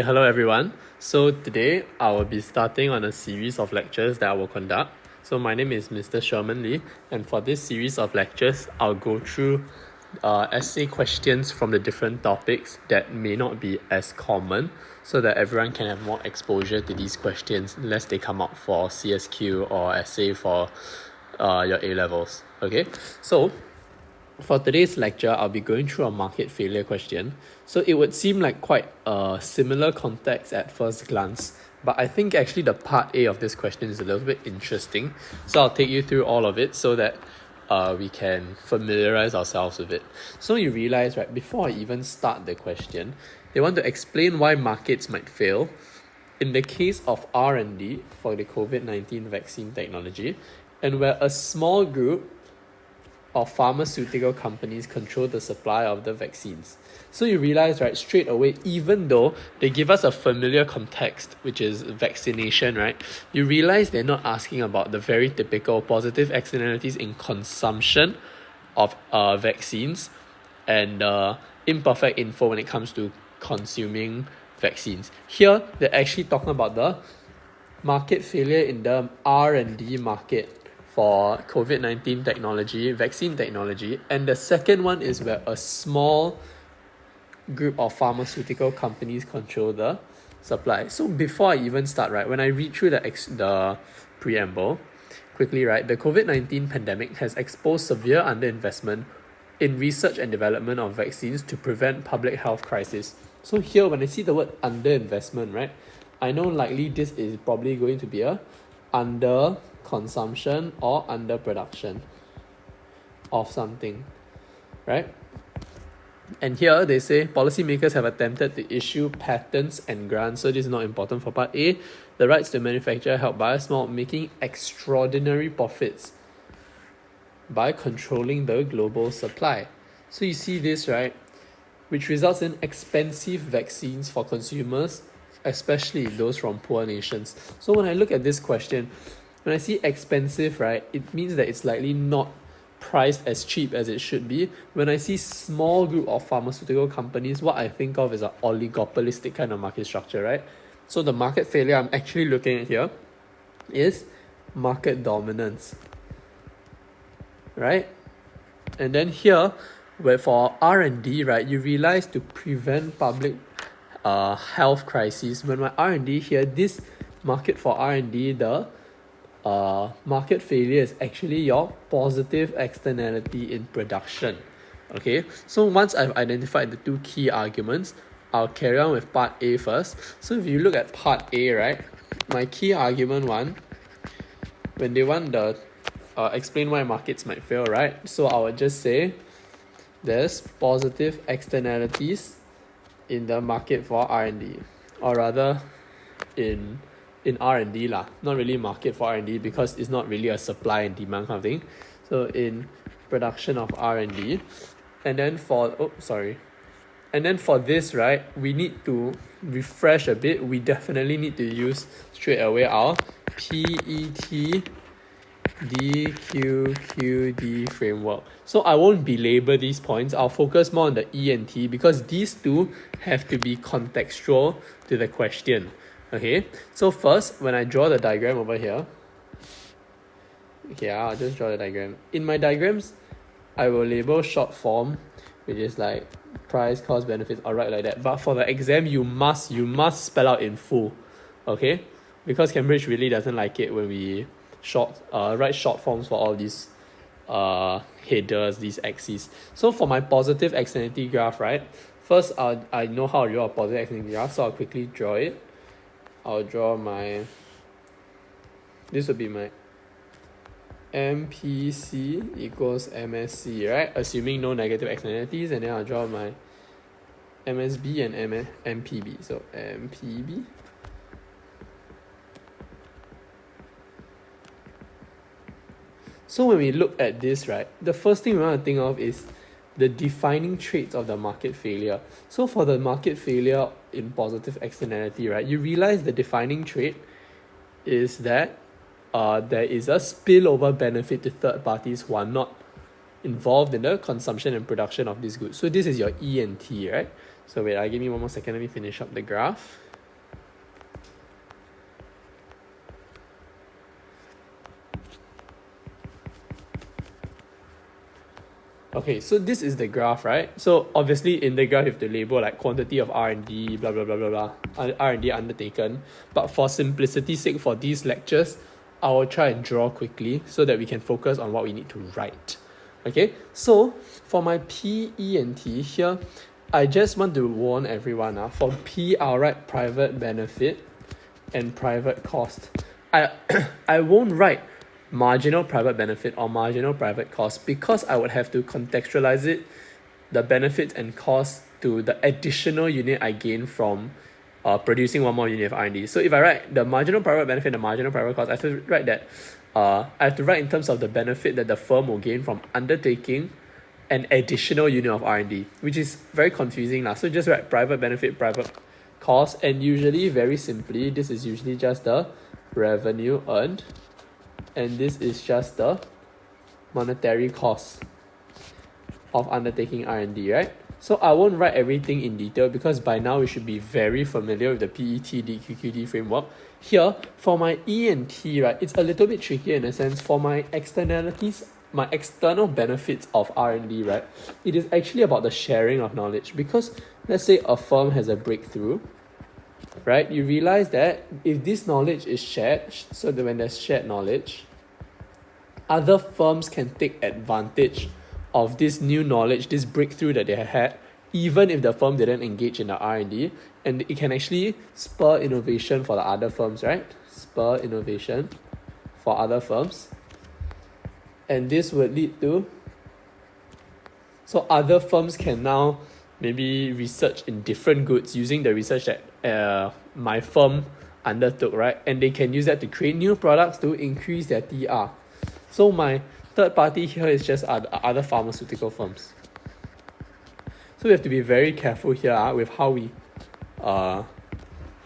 Hello everyone. So today I will be starting on a series of lectures that I will conduct. So my name is Mr. Sherman Lee, and for this series of lectures, I'll go through essay questions from the different topics that may not be as common, so that everyone can have more exposure to these questions unless they come up for CSQ or essay for your A-levels. Okay, so for today's lecture, I'll be going through a market failure question. So it would seem like quite a similar context at first glance, but I think actually the part A of this question is a little bit interesting. So I'll take you through all of it so that we can familiarize ourselves with it. So you realize, right, before I even start the question, they want to explain why markets might fail. In the case of R&D for the COVID-19 vaccine technology, and where a small group of pharmaceutical companies control the supply of the vaccines. So you realize, right, straight away, even though they give us a familiar context, which is vaccination, right, you realize they're not asking about the very typical positive externalities in consumption of vaccines and imperfect info when it comes to consuming vaccines. Here, they're actually talking about the market failure in the R&D market for COVID-19 technology, vaccine technology. And the second one is where a small group of pharmaceutical companies control the supply. So before I even start, right, when I read through the preamble, quickly, right, the COVID-19 pandemic has exposed severe underinvestment in research and development of vaccines to prevent public health crisis. So here, when I see the word underinvestment, right, I know likely this is probably going to be a under consumption or under production of something, right? And here they say policymakers have attempted to issue patents and grants. So this is not important for part A. The rights to manufacture help biosmall making extraordinary profits by controlling the global supply. So you see this, right? Which results in expensive vaccines for consumers, especially those from poor nations. So when I look at this question, when I see expensive, right, it means that it's likely not priced as cheap as it should be. When I see small group of pharmaceutical companies, what I think of is an oligopolistic kind of market structure, right? So the market failure I'm actually looking at here is market dominance, right? And then here, where for R&D, right, you realize to prevent public health crises. When my R&D here, this market for R&D, the market failure is actually your positive externality in production. Okay, so once I've identified the two key arguments, I'll carry on with part A first. So if you look at part A, right, my key argument one, when they want the explain why markets might fail, right, so I would just say there's positive externalities in the market for R&D, or rather in R&D lah, not really market for R&D because it's not really a supply and demand kind of thing. So in production of R&D, and then for this, right, we need to refresh a bit. We definitely need to use straight away our PET DQQD framework. So I won't belabor these points. I'll focus more on the E and T because these two have to be contextual to the question. Okay, so first, when I draw the diagram over here, okay, I'll just draw the diagram. In my diagrams, I will label short form, which is like price, cost, benefits, alright, like that. But for the exam, you must spell out in full, okay? Because Cambridge really doesn't like it when we write short forms for all these headers, these axes. So for my positive externality graph, right, first I know how to draw a positive externality graph, so I'll quickly draw it. I'll draw this would be my MPC equals MSC, right? Assuming no negative externalities, and then I'll draw my MSB and MPB. So MPB. So when we look at this, right, the first thing we want to think of is the defining traits of the market failure. So for the market failure in positive externality, right, you realize the defining trait is that there is a spillover benefit to third parties who are not involved in the consumption and production of these goods. So this is your E and T, right? So wait, give me one more second. Let me finish up the graph. Okay, so this is the graph, right? So obviously in the graph you have to label like quantity of R&D, blah blah blah blah blah, R&D undertaken. But for simplicity's sake for these lectures, I will try and draw quickly so that we can focus on what we need to write. Okay, so for my P, E, and T here, I just want to warn everyone. For P, I'll write private benefit and private cost. I won't write marginal private benefit or marginal private cost because I would have to contextualize it, the benefits and costs to the additional unit I gain from producing one more unit of R&D. So if I write the marginal private benefit and the marginal private cost, I have to write that I have to write in terms of the benefit that the firm will gain from undertaking an additional unit of R&D, which is very confusing lah. So just write private benefit, private cost, and usually very simply, this is usually just the revenue earned, and this is just the monetary cost of undertaking R&D, right? So I won't write everything in detail because by now we should be very familiar with the PET DQQD framework. Here, for my E and T, right, it's a little bit tricky in a sense. For my externalities, my external benefits of R&D, right, it is actually about the sharing of knowledge. Because let's say a firm has a breakthrough, right, you realize that if this knowledge is shared, so that when there's shared knowledge, other firms can take advantage of this new knowledge, this breakthrough that they had, even if the firm didn't engage in the R&D, and it can actually spur innovation for the other firms, right? Spur innovation for other firms. And this would lead to, so other firms can now maybe research in different goods using the research that my firm undertook, right? And they can use that to create new products to increase their TR. So my third party here is just other pharmaceutical firms. So we have to be very careful here with how we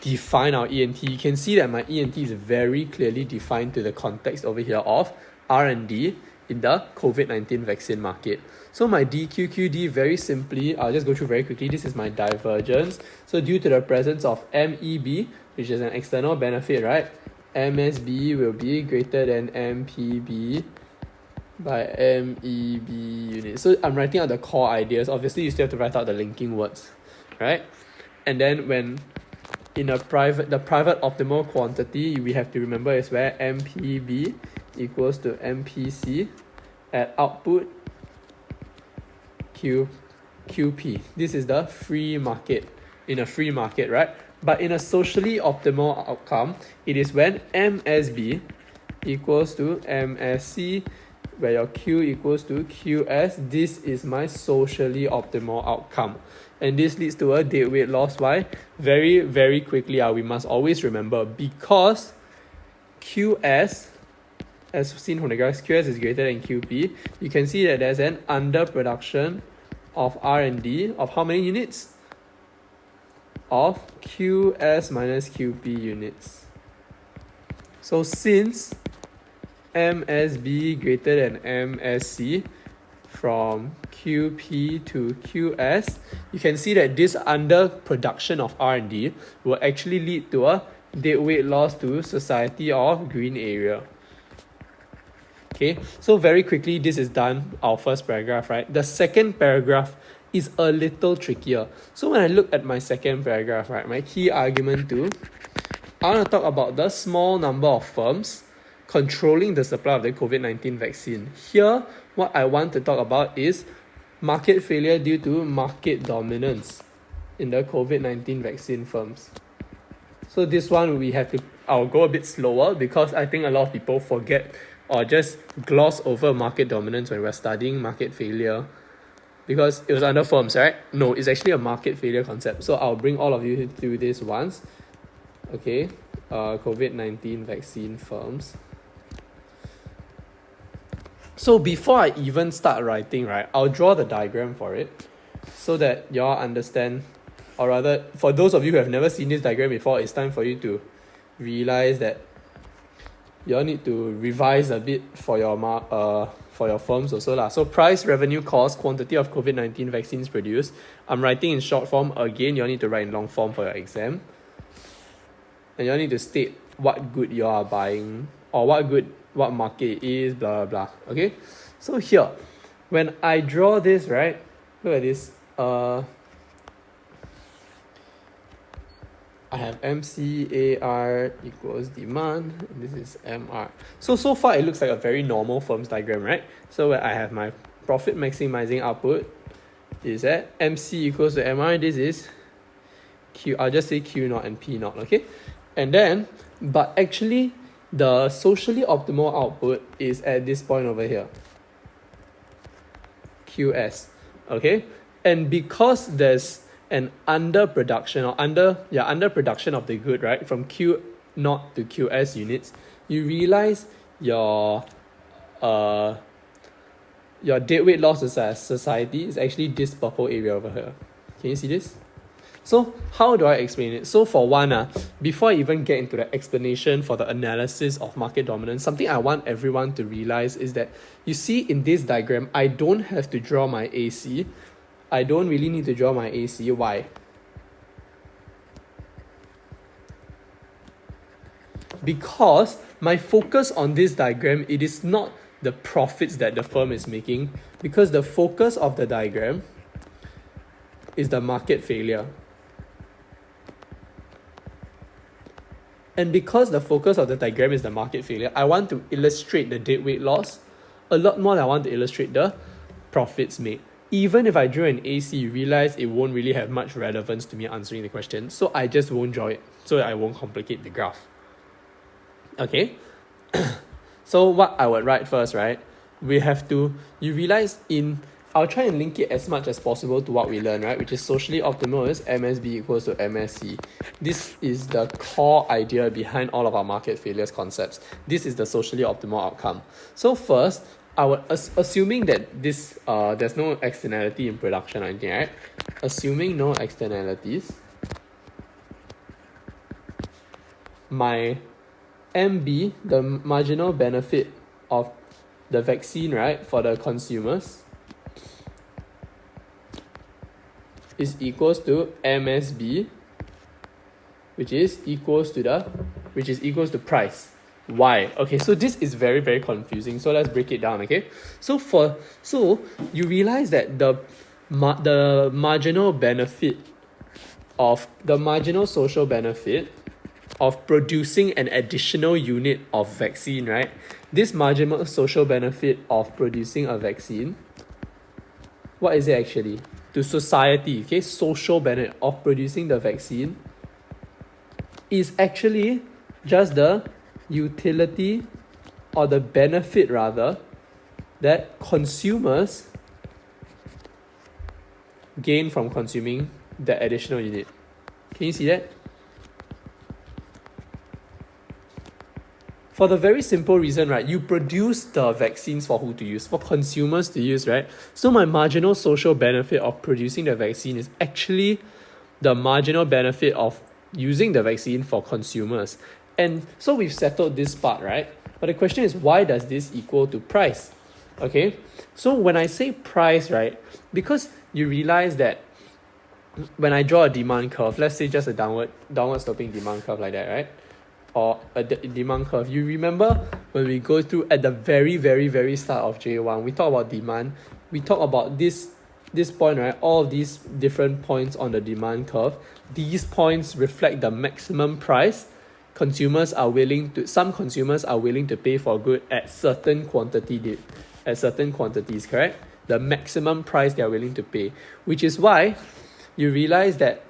define our E&T. You can see that my E&T is very clearly defined to the context over here of R&D in the COVID-19 vaccine market. So my DQQD, very simply, I'll just go through very quickly. This is my divergence. So due to the presence of MEB, which is an external benefit, right? MSB will be greater than MPB by MEB units. So I'm writing out the core ideas. Obviously, you still have to write out the linking words, right? And then when in the private optimal quantity, we have to remember is where MPB equals to MPC at output QP. This is the free market, in a free market, right? But in a socially optimal outcome, it is when MSB equals to MSC, where your Q equals to QS. This is my socially optimal outcome. And this leads to a deadweight loss. Why? Very, very quickly, we must always remember, because QS, as seen from the graph, QS is greater than QP, you can see that there's an underproduction of R&D of how many units? Of QS minus QP units. So since MSB greater than MSC from QP to QS, you can see that this underproduction of R&D will actually lead to a deadweight loss to society or green area. Okay, so very quickly, this is done, our first paragraph, right? The second paragraph is a little trickier. So when I look at my second paragraph, right, my key argument too, I want to talk about the small number of firms controlling the supply of the COVID-19 vaccine. Here, what I want to talk about is market failure due to market dominance in the COVID-19 vaccine firms. So this one I'll go a bit slower because I think a lot of people forget or just gloss over market dominance when we're studying market failure, because it was under firms, right? No, it's actually a market failure concept. So I'll bring all of you through this once. Okay, COVID-19 vaccine firms. So before I even start writing, right, I'll draw the diagram for it so that y'all understand, or rather, for those of you who have never seen this diagram before, it's time for you to realize that y'all need to revise a bit for your firms also lah. So price, revenue, cost, quantity of COVID-19 vaccines produced. I'm writing in short form. Again, y'all need to write in long form for your exam. And y'all need to state what good you are buying or what market it is, blah, blah, blah. Okay? So here, when I draw this, right, look at this. I have MCAR equals demand, and this is MR. So far it looks like a very normal firm's diagram, right? So where I have my profit maximizing output is at MC equals to MR, this is Q, I'll just say Q naught and P naught, okay? And then, but actually, the socially optimal output is at this point over here, QS, okay? And because there's an underproduction or underproduction of the good, right, from Q naught to QS units, you realize your deadweight loss society is actually this purple area over here. Can you see this? So how do I explain it? So for one, before I even get into the explanation for the analysis of market dominance, something I want everyone to realize is that you see in this diagram, I don't have to draw my AC. I don't really need to draw my AC. Why? Because my focus on this diagram, it is not the profits that the firm is making, because the focus of the diagram is the market failure. And because the focus of the diagram is the market failure, I want to illustrate the deadweight loss a lot more than I want to illustrate the profits made. Even if I draw an AC, you realize it won't really have much relevance to me answering the question. So I just won't draw it, so that I won't complicate the graph. Okay? So what I would write first, right? You realize I'll try and link it as much as possible to what we learned, right? Which is socially optimal is MSB equals to MSC. This is the core idea behind all of our market failures concepts. This is the socially optimal outcome. So first, I would assuming that this there's no externality in production or anything, right? Assuming no externalities, my MB, the marginal benefit of the vaccine, right, for the consumers, is equals to MSB, which is equals to price. Why? Okay, so this is very, very confusing. So let's break it down, okay? So you realize that the marginal benefit of the marginal social benefit of producing an additional unit of vaccine, right? This marginal social benefit of producing a vaccine, what is it actually? To society, okay? Social benefit of producing the vaccine is actually just the utility or the benefit rather that consumers gain from consuming the additional unit. Can you see that? For the very simple reason, right, you produce the vaccines for who to use? For consumers to use, right? So my marginal social benefit of producing the vaccine is actually the marginal benefit of using the vaccine for consumers. And so we've settled this part, right? But the question is, why does this equal to price? Okay, so when I say price, right, because you realize that when I draw a demand curve, let's say just a downward sloping demand curve like that, right? Or a demand curve. You remember when we go through at the very, very, very start of J1, we talk about demand. We talk about this point, right? All of these different points on the demand curve. These points reflect the maximum price some consumers are willing to pay for good at certain quantities, correct? The maximum price they are willing to pay, which is why you realize that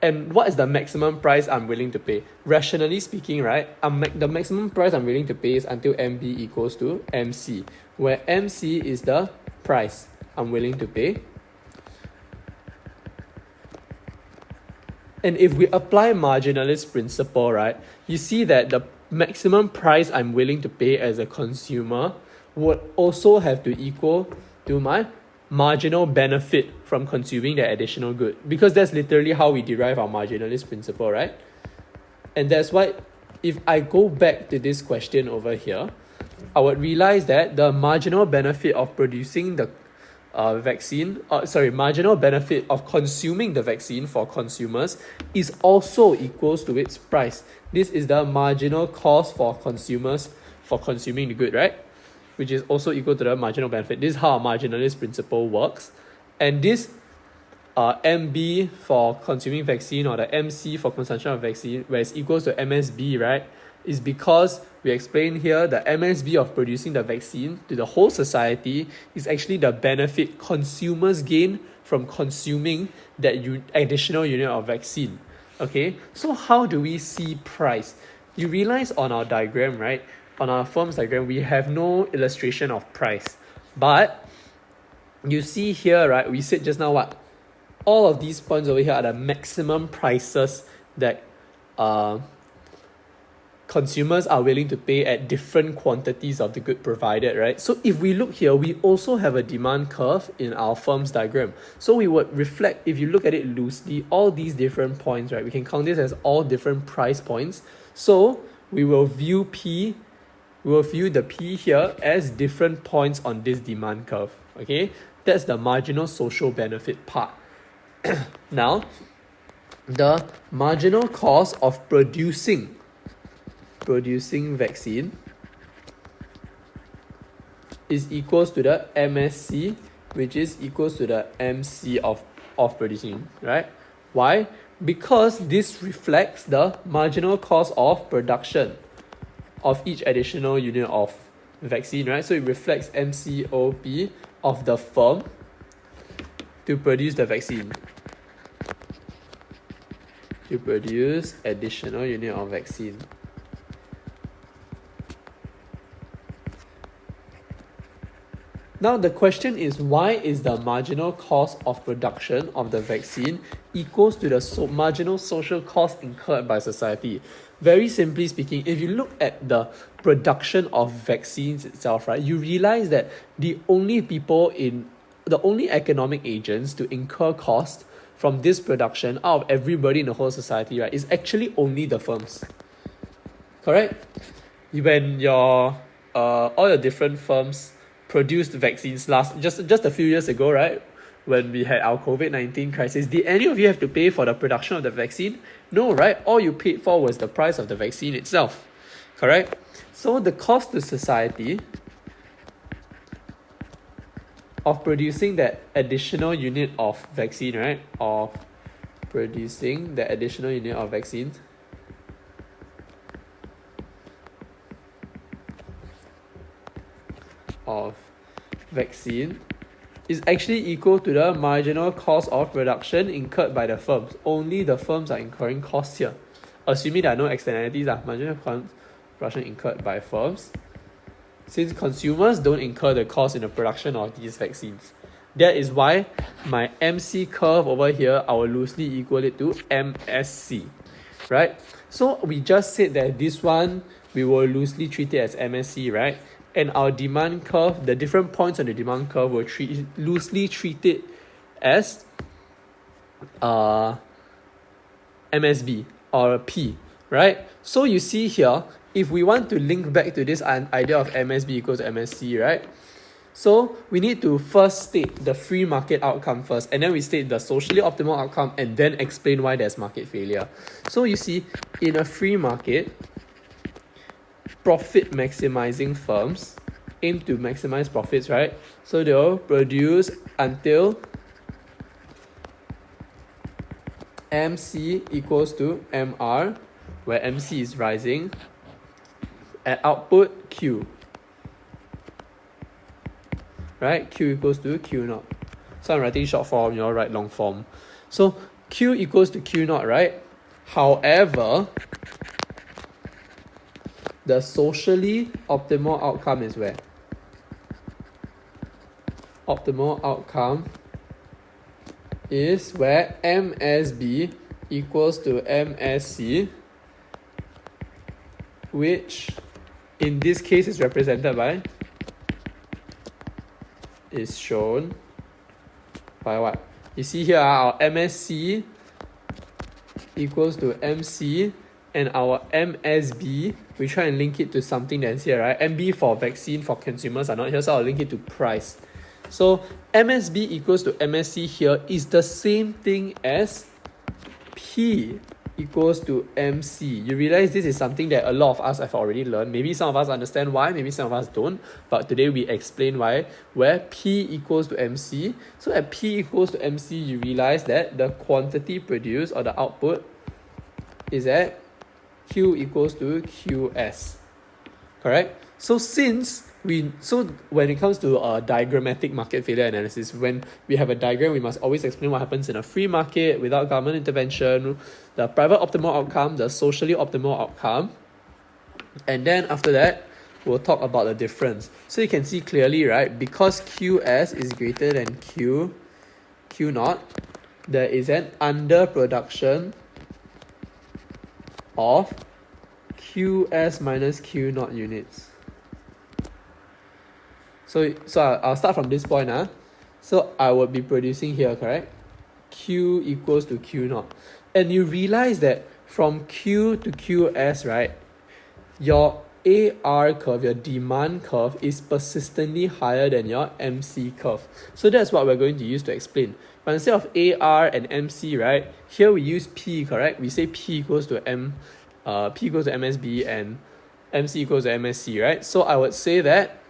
and what is the maximum price I'm willing to pay? Rationally speaking, right, the maximum price I'm willing to pay is until MB equals to MC, where MC is the price I'm willing to pay. And if we apply marginalist principle, right, you see that the maximum price I'm willing to pay as a consumer would also have to equal to my marginal benefit from consuming the additional good, because that's literally how we derive our marginalist principle, right? And that's why if I go back to this question over here, I would realize that the marginal benefit of producing the marginal benefit of consuming the vaccine for consumers is also equals to its price. This is the marginal cost for consumers for consuming the good, right? which is also equal to the marginal benefit. This is how our marginalist principle works. And this MB for consuming vaccine, or the MC for consumption of vaccine, where it's equals to MSB, right, is because we explain here the MSB of producing the vaccine to the whole society is actually the benefit consumers gain from consuming that additional unit of vaccine. Okay, so how do we see price? You realize on our diagram, right, on our firm's diagram, we have no illustration of price. But you see here, right, we said just now what? All of these points over here are the maximum prices that consumers are willing to pay at different quantities of the good provided, right? So if we look here, we also have a demand curve in our firm's diagram. So we would reflect, if you look at it loosely, all these different points, right? We can count this as all different price points. So we will view the P here as different points on this demand curve, okay? That's the marginal social benefit part. Now, the marginal cost of producing vaccine is equals to the MSC, which is equals to the MC of producing, right? Why? Because this reflects the marginal cost of production of each additional unit of vaccine, right? So it reflects MCOP of the firm to produce the vaccine, to produce additional unit of vaccine. Now the question is, why is the marginal cost of production of the vaccine equals to the marginal social cost incurred by society? Very simply speaking, if you look at the production of vaccines itself, right, you realize that the only economic agents to incur cost from this production out of everybody in the whole society, right, is actually only the firms. Correct? When all your different firms produced vaccines just a few years ago, right, when we had our COVID-19 crisis, did any of you have to pay for the production of the vaccine? No, right? All you paid for was the price of the vaccine itself. Correct? So the cost to society of producing that additional unit of vaccine, right, of producing the additional unit of vaccine is actually equal to the marginal cost of production incurred by the firms. Only the firms are incurring costs here. Assuming there are no externalities, marginal cost production incurred by firms, since consumers don't incur the cost in the production of these vaccines. That is why my MC curve over here, I will loosely equal it to MSC, right? So we just said that this one, we will loosely treat it as MSC, right? And our demand curve, the different points on the demand curve, will loosely treat it as MSB or P, right? So you see here, if we want to link back to this idea of MSB equals to MSC, right? So we need to first state the free market outcome first, and then we state the socially optimal outcome, and then explain why there's market failure. So you see, in a free market, profit maximizing firms aim to maximize profits, right? So they'll produce until MC equals to MR, where MC is rising, at output Q. Right? Q equals to Q naught. So I'm writing short form, you all write long form. So Q equals to Q naught, right? However, the socially optimal outcome is where? Optimal outcome is where MSB equals to MSC, which in this case is represented by, is shown by what? You see here, our MSC equals to MC, and our MSB, we try and link it to something that's here, right? MB for vaccine for consumers are not here, so I'll link it to price. So MSB equals to MSC here is the same thing as P equals to MC. You realize this is something that a lot of us have already learned. Maybe some of us understand why, maybe some of us don't. But today we explain why, where P equals to MC. So at P equals to MC, you realize that the quantity produced or the output is at Q equals to QS. Correct? So when it comes to diagrammatic market failure analysis, when we have a diagram, we must always explain what happens in a free market without government intervention, the private optimal outcome, the socially optimal outcome, and then after that, we'll talk about the difference. So you can see clearly, right, because QS is greater than Q naught, there is an underproduction of QS minus Q naught units. So I'll start from this point. So I would be producing here, correct? Q equals to Q naught. And you realize that from Q to QS, right, your AR curve, your demand curve, is persistently higher than your MC curve. So that's what we're going to use to explain. But instead of AR and MC, right, here we use P, correct? We say P equals to P equals to MSB and MC equals to MSC, right? So I would say that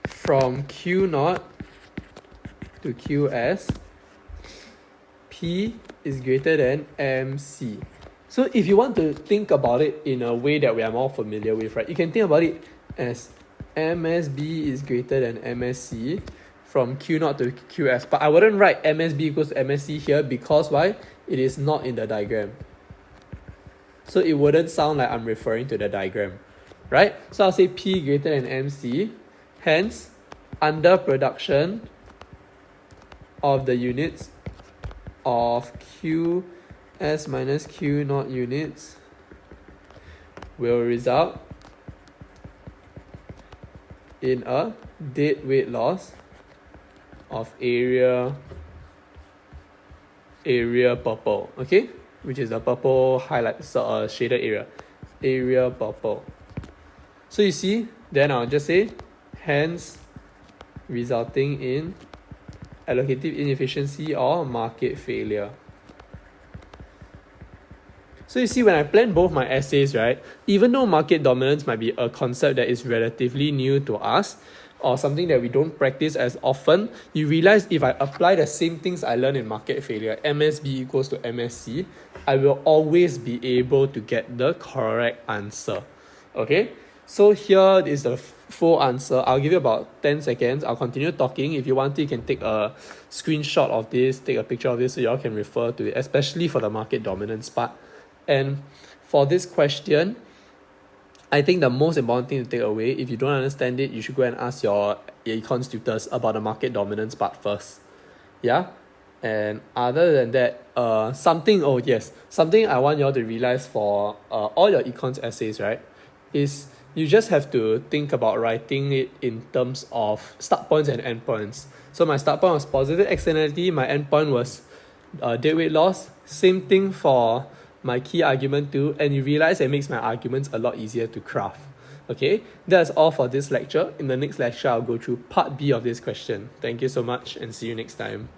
from Q naught to QS, P is greater than MC. So if you want to think about it in a way that we are more familiar with, right, you can think about it as MSB is greater than MSC from Q naught to QS. But I wouldn't write MSB equals to MSC here because why? It is not in the diagram. So it wouldn't sound like I'm referring to the diagram, right? So I'll say P greater than MC, hence underproduction of the units of QS minus Q naught units will result in a deadweight loss of area purple, okay? Which is the purple highlight shaded area purple. So you see, then I'll just say hence resulting in allocative inefficiency or market failure. So you see, when I plan both my essays, right, even though market dominance might be a concept that is relatively new to us or something that we don't practice as often, you realize if I apply the same things I learned in market failure, MSB equals to MSC, I will always be able to get the correct answer. Okay? So here is the full answer. I'll give you about 10 seconds. I'll continue talking. If you want to, you can take a screenshot of this, take a picture of this so you all can refer to it, especially for the market dominance part. And for this question, I think the most important thing to take away, if you don't understand it, you should go and ask your econs tutors about the market dominance part first. Yeah? And other than that, something I want you all to realize for all your econs essays, right, is you just have to think about writing it in terms of start points and end points. So my start point was positive externality, my end point was deadweight loss. Same thing for my key argument too, and you realize it makes my arguments a lot easier to craft. Okay, that's all for this lecture. In the next lecture, I'll go through part B of this question. Thank you so much and see you next time.